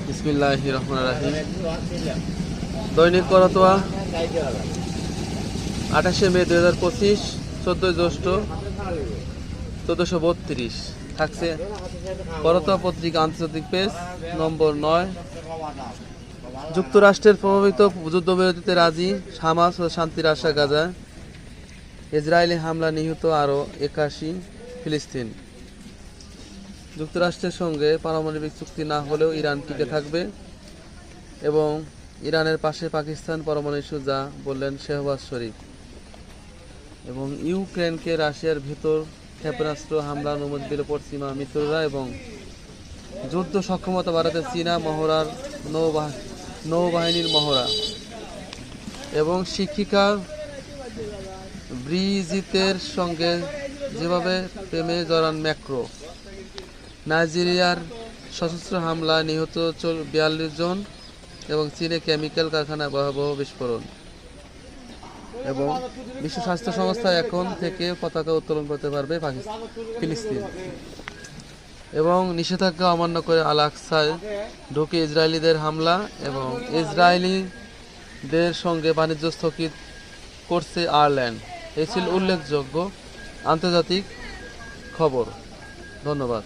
বিসমিল্লাহির রহমানির রহিম। দৈনিক করতোয়া 28 মে 2025, 14 জ্যৈষ্ঠ 1432। থাকছে করতোয়া পত্রিকা আন্তর্জাতিক পেজ নম্বর 9। যুক্তরাষ্ট্রের প্রভাবিত যুদ্ধবিরতিতে রাজি হামাস ও শান্তির আশা গাজা। ইসরায়েলি হামলা নিহত আরও 81 ফিলিস্তিন। যুক্তরাষ্ট্রের সঙ্গে পারমাণবিক চুক্তি না হলেও ইরান টিকে থাকবে এবং ইরানের পাশে পাকিস্তান পরমাণু ইস্যু, যা বললেন শেহবাজ শরীফ। এবং ইউক্রেনকে রাশিয়ার ভেতর ক্ষেপণাস্ত্র হামলা অনুমতি দিল পশ্চিমা মিত্ররা এবং যুদ্ধ সক্ষমতা বাড়াতে চীনা মহড়ার নৌবাহিনীর মহড়া। এবং শিক্ষিকা ব্রিজিতের সঙ্গে যেভাবে প্রেমে জড়ান ম্যাক্রো। নাইজেরিয়ার সশস্ত্র হামলায় নিহত 42 জন এবং চীনে কেমিক্যাল কারখানায় ভয়াবহ বিস্ফোরণ। এবং বিশ্ব স্বাস্থ্য সংস্থা এখন থেকে পতাকা উত্তোলন করতে পারবে ফিলিস্তিন। এবং নিষেধাজ্ঞা অমান্য করে আল আকসায় ঢুকে ইসরায়েলিদের হামলা এবং ইসরায়েলিদের সঙ্গে বাণিজ্য স্থগিত করছে আয়ারল্যান্ড। এই ছিল উল্লেখযোগ্য আন্তর্জাতিক খবর। ধন্যবাদ।